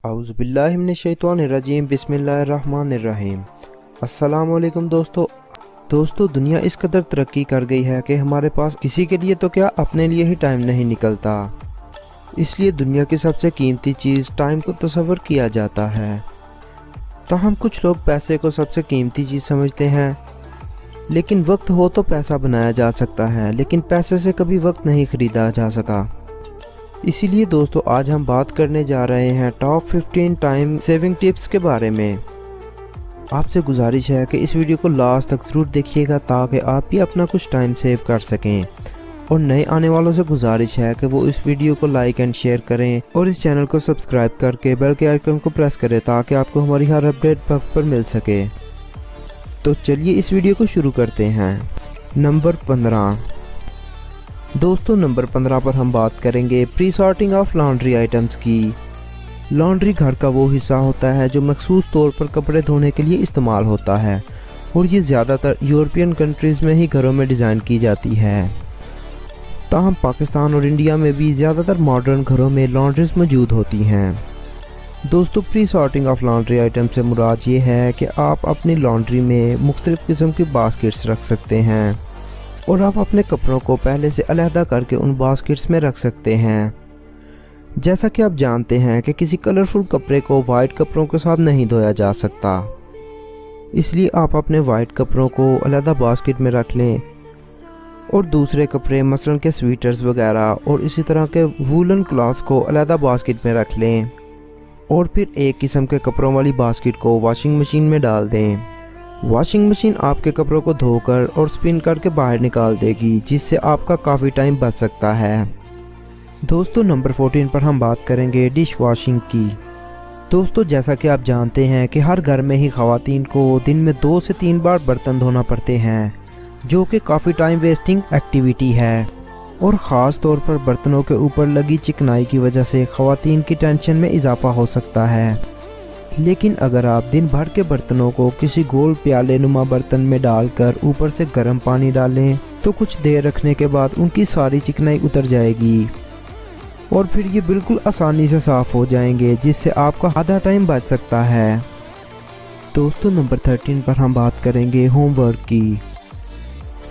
औज़ुबिल्लाहि मिनश्शैतानिर्रजीम बिस्मिल्लाहिर्रहमानिर्रहीम। अस्सलाम वालेकुम दोस्तों, दुनिया इस कदर तरक्की कर गई है कि हमारे पास किसी के लिए तो क्या अपने लिए ही टाइम नहीं निकलता। इसलिए दुनिया की सबसे कीमती चीज़ टाइम को तस्वर किया जाता है। ताहम कुछ लोग पैसे को सबसे कीमती चीज़ समझते हैं, लेकिन वक्त हो तो पैसा बनाया जा सकता है, लेकिन पैसे से कभी वक्त नहीं ख़रीदा जा सका। इसीलिए दोस्तों, आज हम बात करने जा रहे हैं टॉप 15 टाइम सेविंग टिप्स के बारे में। आपसे गुजारिश है कि इस वीडियो को लास्ट तक ज़रूर देखिएगा ताकि आप भी अपना कुछ टाइम सेव कर सकें। और नए आने वालों से गुजारिश है कि वो इस वीडियो को लाइक एंड शेयर करें और इस चैनल को सब्सक्राइब करके बेल के आइकन को प्रेस करें ताकि आपको हमारी हर अपडेट वक्त पर मिल सके। तो चलिए इस वीडियो को शुरू करते हैं। नंबर 15 दोस्तों, नंबर 15 पर हम बात करेंगे pre sorting of laundry items की। लॉन्ड्री घर का वो हिस्सा होता है जो मखसूस तौर पर कपड़े धोने के लिए इस्तेमाल होता है, और ये ज़्यादातर यूरोपियन कंट्रीज़ में ही घरों में डिज़ाइन की जाती है। ताहम पाकिस्तान और इंडिया में भी ज़्यादातर मॉडर्न घरों में लॉन्ड्रीज मौजूद होती हैं। दोस्तों, pre sorting of laundry item से मुराद ये है कि आप अपनी लॉन्ड्री में मुख्तलिफ़ किस्म की बास्केट्स रख सकते हैं, और आप अपने कपड़ों को पहले से अलहदा करके उन बास्केट्स में रख सकते हैं। जैसा कि आप जानते हैं कि किसी कलरफुल कपड़े को वाइट कपड़ों के साथ नहीं धोया जा सकता, इसलिए आप अपने वाइट कपड़ों को अलहदा बास्केट में रख लें और दूसरे कपड़े मसलन के स्वेटर्स वगैरह और इसी तरह के वूलन क्लॉथ्स को अलहदा बास्केट में रख लें, और फिर एक किस्म के कपड़ों वाली बास्केट को वॉशिंग मशीन में डाल दें। वॉशिंग मशीन आपके कपड़ों को धोकर और स्पिन करके बाहर निकाल देगी, जिससे आपका काफ़ी टाइम बच सकता है। दोस्तों, नंबर 14 पर हम बात करेंगे डिश वॉशिंग की। दोस्तों, जैसा कि आप जानते हैं कि हर घर में ही ख़वातीन को दिन में 2 से 3 बार बर्तन धोना पड़ते हैं, जो कि काफ़ी टाइम वेस्टिंग एक्टिविटी है, और ख़ास तौर पर बर्तनों के ऊपर लगी चिकनाई की वजह से ख़वातीन की टेंशन में इजाफ़ा हो सकता है। लेकिन अगर आप दिन भर के बर्तनों को किसी गोल प्याले नुमा बर्तन में डालकर ऊपर से गर्म पानी डालें तो कुछ देर रखने के बाद उनकी सारी चिकनाई उतर जाएगी, और फिर ये बिल्कुल आसानी से साफ़ हो जाएंगे, जिससे आपका आधा टाइम बच सकता है। दोस्तों, नंबर 13 पर हम बात करेंगे होमवर्क की।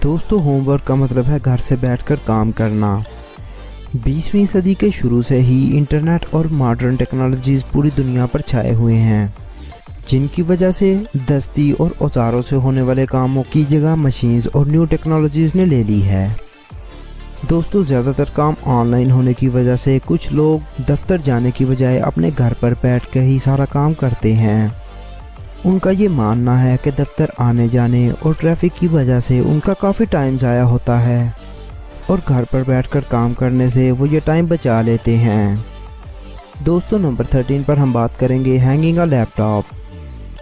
दोस्तों, होमवर्क का मतलब है घर से बैठकर काम करना। 20वीं सदी के शुरू से ही इंटरनेट और मॉडर्न टेक्नोलॉजीज़ पूरी दुनिया पर छाए हुए हैं, जिनकी वजह से दस्ती और औजारों से होने वाले कामों की जगह मशीन्स और न्यू टेक्नोलॉजीज़ ने ले ली है। दोस्तों, ज़्यादातर काम ऑनलाइन होने की वजह से कुछ लोग दफ्तर जाने की बजाय अपने घर पर बैठ कर ही सारा काम करते हैं। उनका ये मानना है कि दफ्तर आने जाने और ट्रैफिक की वजह से उनका काफ़ी टाइम ज़ाया होता है, और घर पर बैठकर काम करने से वो ये टाइम बचा लेते हैं। दोस्तों, नंबर 13 पर हम बात करेंगे हैंगिंग अ लैपटॉप।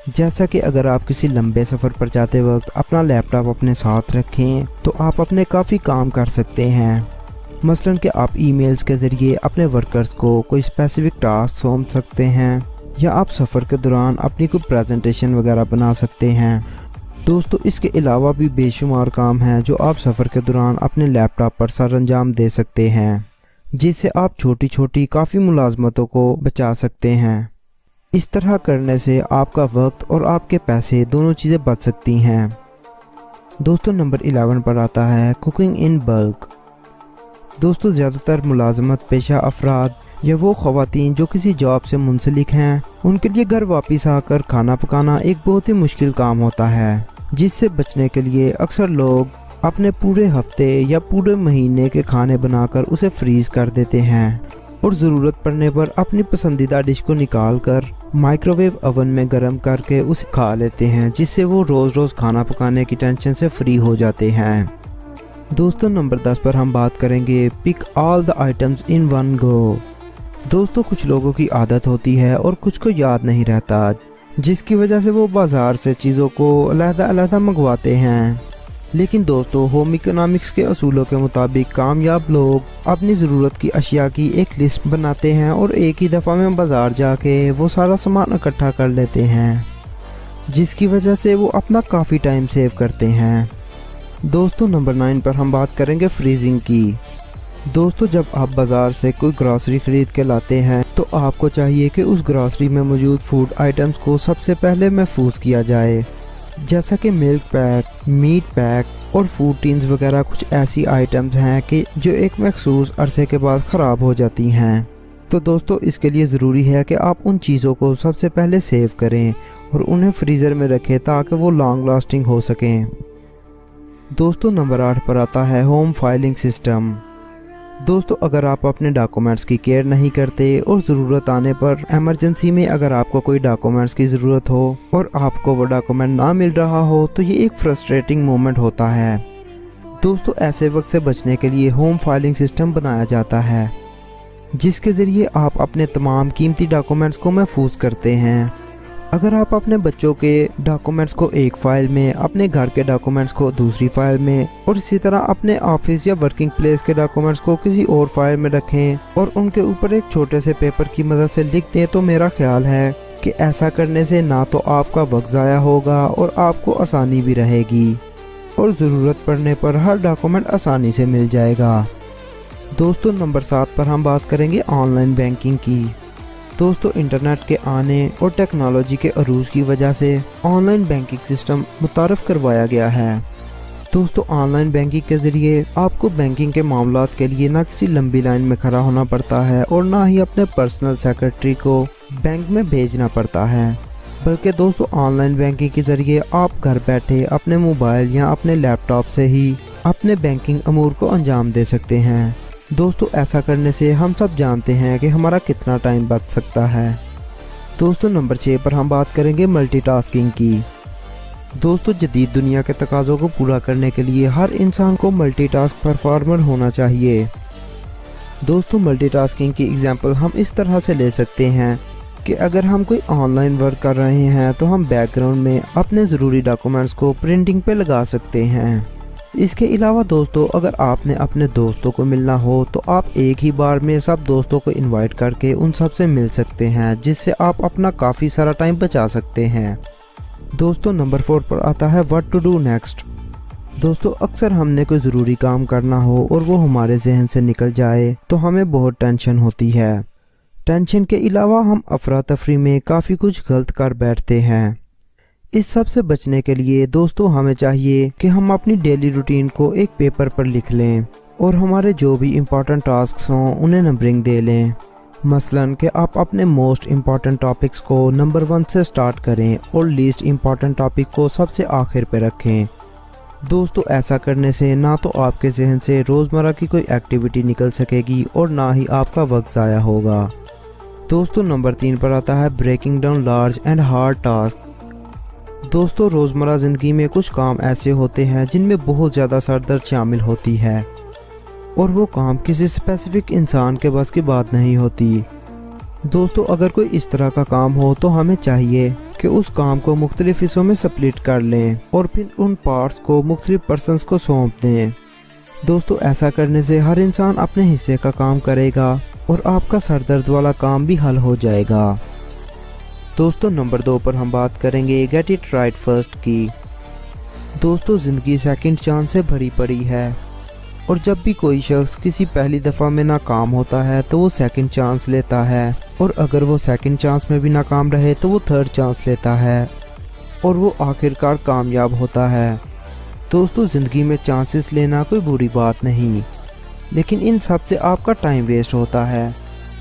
जैसा कि अगर आप किसी लंबे सफ़र पर जाते वक्त अपना लैपटॉप अपने साथ रखें तो आप अपने काफ़ी काम कर सकते हैं। मसलन कि आप ईमेल्स के ज़रिए अपने वर्कर्स को कोई स्पेसिफिक टास्क सौंप सकते हैं, या आप सफ़र के दौरान अपनी कोई प्रेजेंटेशन वगैरह बना सकते हैं। दोस्तों, इसके अलावा भी बेशुमार काम हैं जो आप सफ़र के दौरान अपने लैपटॉप पर सर अंजाम दे सकते हैं, जिससे आप छोटी छोटी काफ़ी मुलाजमतों को बचा सकते हैं। इस तरह करने से आपका वक्त और आपके पैसे दोनों चीज़ें बच सकती हैं। दोस्तों, नंबर 11 पर आता है कुकिंग इन बल्क। दोस्तों, ज़्यादातर मुलाजमत पेशा अफराद या वो ख़वातीन जो किसी जॉब से मुंसलिक हैं, उनके लिए घर वापस आकर खाना पकाना एक बहुत ही मुश्किल काम होता है, जिससे बचने के लिए अक्सर लोग अपने पूरे हफ्ते या पूरे महीने के खाने बनाकर उसे फ्रीज़ कर देते हैं, और ज़रूरत पड़ने पर अपनी पसंदीदा डिश को निकाल कर माइक्रोवेव ओवन में गर्म करके उसे खा लेते हैं, जिससे वो रोज़ रोज़ खाना पकाने की टेंशन से फ्री हो जाते हैं। दोस्तों, नंबर 10 पर हम बात करेंगे pick all the items in one go. दोस्तों, कुछ लोगों की आदत होती है और कुछ को याद नहीं रहता, जिसकी वजह से वो बाज़ार से चीज़ों को अलग-अलग मंगवाते हैं। लेकिन दोस्तों, होम इकोनॉमिक्स के असूलों के मुताबिक कामयाब लोग अपनी ज़रूरत की अशिया की एक लिस्ट बनाते हैं और एक ही दफ़ा में बाज़ार जाके वो सारा सामान इकट्ठा कर लेते हैं, जिसकी वजह से वो अपना काफ़ी टाइम सेव करते हैं। दोस्तों, नंबर 9 पर हम बात करेंगे फ्रीजिंग की। दोस्तों जब आप बाज़ार से कोई ग्रॉसरी खरीद के लाते हैं तो आपको चाहिए कि उस ग्रॉसरी में मौजूद फूड आइटम्स को सबसे पहले महफूज किया जाए, जैसा कि मिल्क पैक, मीट पैक और फूड टीन्स वगैरह कुछ ऐसी आइटम्स हैं कि जो एक मखसूस अरसे के बाद ख़राब हो जाती हैं। तो दोस्तों इसके लिए ज़रूरी है कि आप उन चीज़ों को सबसे पहले सेव करें और उन्हें फ्रीज़र में रखें ताकि वो लॉन्ग लास्टिंग हो सकें। दोस्तों नंबर 8 पर आता है होम फाइलिंग सिस्टम। दोस्तों अगर आप अपने डॉक्यूमेंट्स की केयर नहीं करते और ज़रूरत आने पर एमरजेंसी में अगर आपको कोई डॉक्यूमेंट्स की ज़रूरत हो और आपको वो डॉक्यूमेंट ना मिल रहा हो तो ये एक फ्रस्ट्रेटिंग मोमेंट होता है। दोस्तों ऐसे वक्त से बचने के लिए होम फाइलिंग सिस्टम बनाया जाता है, जिसके ज़रिए आप अपने तमाम कीमती डॉक्यूमेंट्स को महफूज करते हैं। अगर आप अपने बच्चों के डॉक्यूमेंट्स को एक फ़ाइल में, अपने घर के डॉक्यूमेंट्स को दूसरी फ़ाइल में और इसी तरह अपने ऑफिस या वर्किंग प्लेस के डॉक्यूमेंट्स को किसी और फाइल में रखें और उनके ऊपर एक छोटे से पेपर की मदद से लिख दें, तो मेरा ख्याल है कि ऐसा करने से ना तो आपका वक्त ज़ाया होगा और आपको आसानी भी रहेगी और ज़रूरत पड़ने पर हर डॉक्यूमेंट आसानी से मिल जाएगा। दोस्तों नंबर 7 पर हम बात करेंगे ऑनलाइन बैंकिंग की। दोस्तों इंटरनेट के आने और टेक्नोलॉजी के अरूज की वजह से ऑनलाइन बैंकिंग सिस्टम मुतारफ़ करवाया गया है। दोस्तों ऑनलाइन बैंकिंग के ज़रिए आपको बैंकिंग के मामलात के लिए ना किसी लंबी लाइन में खड़ा होना पड़ता है और ना ही अपने पर्सनल सेक्रेटरी को बैंक में भेजना पड़ता है, बल्कि दोस्तों ऑनलाइन बैंकिंग के ज़रिए आप घर बैठे अपने मोबाइल या अपने लैपटॉप से ही अपने बैंकिंग अमूर को अंजाम दे सकते हैं। दोस्तों ऐसा करने से हम सब जानते हैं कि हमारा कितना टाइम बच सकता है। दोस्तों नंबर 6 पर हम बात करेंगे मल्टीटास्किंग की। दोस्तों जदीद दुनिया के तकाज़ों को पूरा करने के लिए हर इंसान को मल्टीटास्क परफॉर्मर होना चाहिए। दोस्तों मल्टीटास्किंग की एग्जांपल हम इस तरह से ले सकते हैं कि अगर हम कोई ऑनलाइन वर्क कर रहे हैं तो हम बैकग्राउंड में अपने ज़रूरी डॉक्यूमेंट्स को प्रिंटिंग पे लगा सकते हैं। इसके अलावा दोस्तों अगर आपने अपने दोस्तों को मिलना हो तो आप एक ही बार में सब दोस्तों को इनवाइट करके उन सब से मिल सकते हैं, जिससे आप अपना काफ़ी सारा टाइम बचा सकते हैं। दोस्तों नंबर 4 पर आता है व्हाट टू डू नेक्स्ट। दोस्तों अक्सर हमने कोई ज़रूरी काम करना हो और वो हमारे जहन से निकल जाए तो हमें बहुत टेंशन होती है। टेंशन के अलावा हम अफरा तफरी में काफ़ी कुछ गलत कर बैठते हैं। इस सब से बचने के लिए दोस्तों हमें चाहिए कि हम अपनी डेली रूटीन को एक पेपर पर लिख लें और हमारे जो भी इम्पोर्टेंट टास्क्स हों उन्हें नंबरिंग दे लें। मसलन कि आप अपने मोस्ट इम्पॉर्टेंट टॉपिक्स को नंबर 1 से स्टार्ट करें और लीस्ट इम्पॉर्टेंट टॉपिक को सबसे आखिर पे रखें। दोस्तों ऐसा करने से ना तो आपके जहन से रोज़मर्रा की कोई एक्टिविटी निकल सकेगी और ना ही आपका वक्त ज़ाया होगा। दोस्तों नंबर 3 पर आता है breaking down large and hard task. दोस्तों रोज़मर्रा ज़िंदगी में कुछ काम ऐसे होते हैं जिनमें बहुत ज़्यादा सरदर्द शामिल होती है और वो काम किसी स्पेसिफिक इंसान के बस की बात नहीं होती। दोस्तों अगर कोई इस तरह का काम हो तो हमें चाहिए कि उस काम को मुख्तलिफ हिस्सों में स्प्लिट कर लें और फिर उन पार्ट्स को मुख्तलिफ पर्सन्स को सौंप दें। दोस्तों ऐसा करने से हर इंसान अपने हिस्से का काम करेगा और आपका सरदर्द वाला काम भी हल हो जाएगा। दोस्तों नंबर 2 पर हम बात करेंगे गेट इट राइट फर्स्ट की। दोस्तों ज़िंदगी सेकंड चांस से भरी पड़ी है और जब भी कोई शख्स किसी पहली दफ़ा में नाकाम होता है तो वो सेकंड चांस लेता है और अगर वो सेकंड चांस में भी नाकाम रहे तो वो थर्ड चांस लेता है और वो आखिरकार कामयाब होता है। दोस्तों ज़िंदगी में चांसेस लेना कोई बुरी बात नहीं, लेकिन इन सब से आपका टाइम वेस्ट होता है।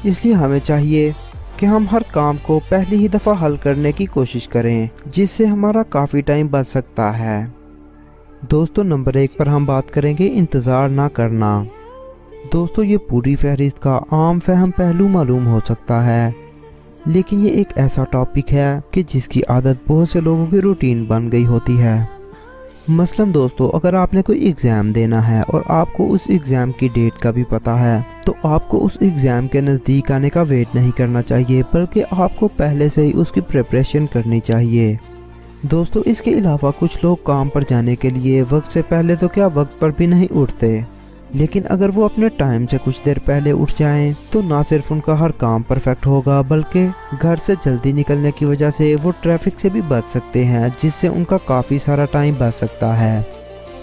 इसलिए हमें चाहिए कि हम हर काम को पहली ही दफ़ा हल करने की कोशिश करें, जिससे हमारा काफ़ी टाइम बच सकता है। दोस्तों नंबर 1 पर हम बात करेंगे इंतज़ार ना करना। दोस्तों ये पूरी फहरिस्त का आम फहम पहलू मालूम हो सकता है, लेकिन ये एक ऐसा टॉपिक है कि जिसकी आदत बहुत से लोगों की रूटीन बन गई होती है। मसलन दोस्तों अगर आपने कोई एग्ज़ाम देना है और आपको उस एग्ज़ाम की डेट का भी पता है तो आपको उस एग्ज़ाम के नज़दीक आने का वेट नहीं करना चाहिए, बल्कि आपको पहले से ही उसकी प्रिपरेशन करनी चाहिए। दोस्तों इसके अलावा कुछ लोग काम पर जाने के लिए वक्त से पहले तो क्या वक्त पर भी नहीं उठते, लेकिन अगर वो अपने टाइम से कुछ देर पहले उठ जाएं तो ना सिर्फ उनका हर काम परफेक्ट होगा बल्कि घर से जल्दी निकलने की वजह से वो ट्रैफिक से भी बच सकते हैं, जिससे उनका काफ़ी सारा टाइम बच सकता है।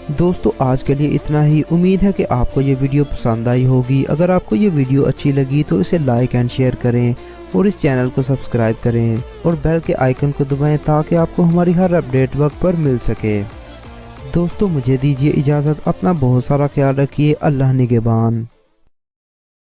दोस्तों आज के लिए इतना ही। उम्मीद है कि आपको ये वीडियो पसंद आई होगी। अगर आपको ये वीडियो अच्छी लगी तो इसे लाइक एंड शेयर करें और इस चैनल को सब्सक्राइब करें और बेल के आइकन को दबाएं ताकि आपको हमारी हर अपडेट वक्त पर मिल सके। दोस्तों मुझे दीजिए इजाज़त। अपना बहुत सारा ख्याल रखिए। अल्लाह निगहबान।